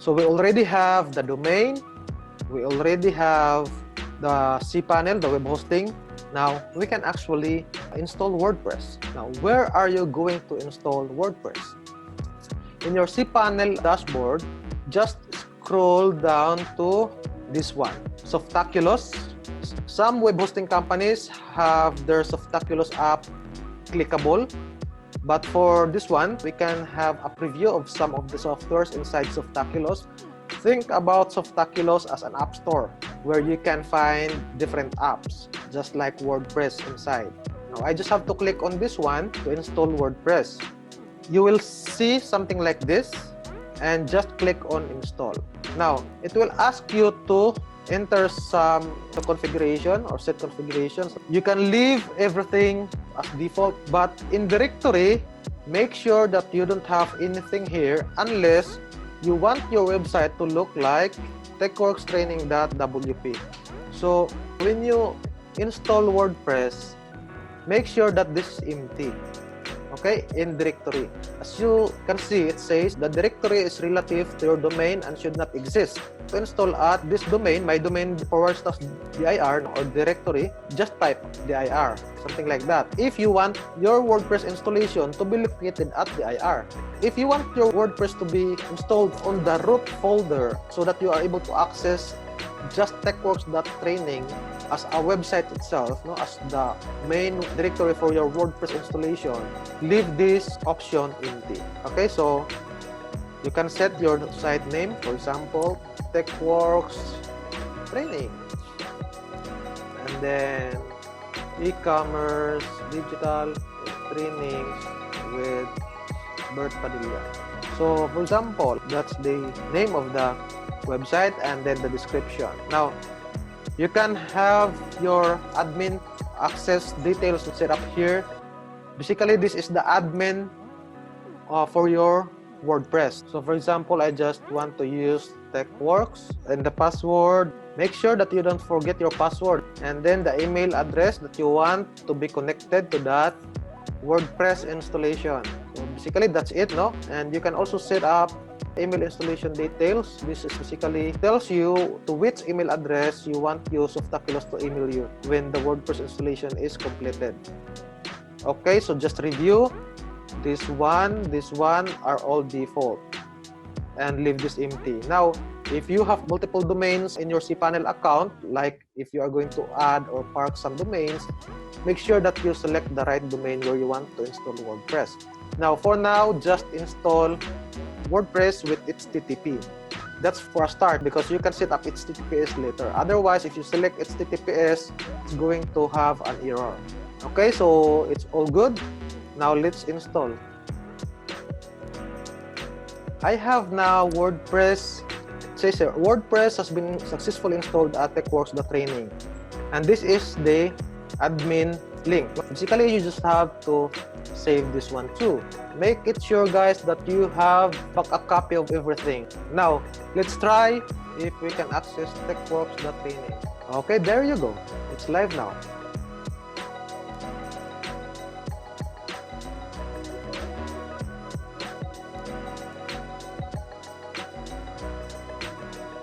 So we already have the domain, we already have the cPanel, the web hosting. Now we can actually install WordPress. Now where are you going to install WordPress? In your cPanel dashboard, just scroll down to this one, Softaculous. Some web hosting companies have their Softaculous app clickable, but for this one, we can have a preview of some of the softwares inside Softaculous. Think about Softaculous as an app store where you can find different apps, just like WordPress inside. Now, I just have to click on this one to install WordPress. You will see something like this, and just click on install. Now, it will ask you to enter some configuration or set configurations. You can leave everything as default, but in directory, make sure that you don't have anything here unless you want your website to look like techworkstraining.wp. So when you install WordPress, make sure that this is empty. Okay, in directory. As you can see, it says the directory is relative to your domain and should not exist. To install at this domain, my domain /dir or directory, just type dir, something like that. If you want your WordPress installation to be located at dir, if you want your WordPress to be installed on the root folder so that you are able to access just techworks.training as a website itself, as the main directory for your WordPress installation, leave this option empty. Okay, so you can set your site name, for example, TechWorks Training, and then e-commerce digital trainings with Bert Padilla. So for example, that's the name of the website and then the description. Now, you can have your admin access details set up here. Basically, this is the admin for your WordPress. So for example, I just want to use TechWorks and the password. Make sure that you don't forget your password, and then the email address that you want to be connected to that WordPress installation. So basically, that's it, And you can also set up email installation details. This is basically tells you to which email address you want your Softaculous to email you when the WordPress installation is completed. Okay, so just review. This one are all default, and leave this empty. Now, if you have multiple domains in your cPanel account, like if you are going to add or park some domains, make sure that you select the right domain where you want to install WordPress. Now, for now, just install WordPress with HTTP. That's for a start, because you can set up HTTPS later. Otherwise, if you select HTTPS, it's going to have an error. Okay, so it's all good. Now let's install. I have now WordPress. It says here, WordPress has been successfully installed at techworks.training. And this is the admin link. Basically, you just have to save this one too. Make it sure, guys, that you have a copy of everything. Now, let's try if we can access techworks.training. Okay, there you go. It's live now.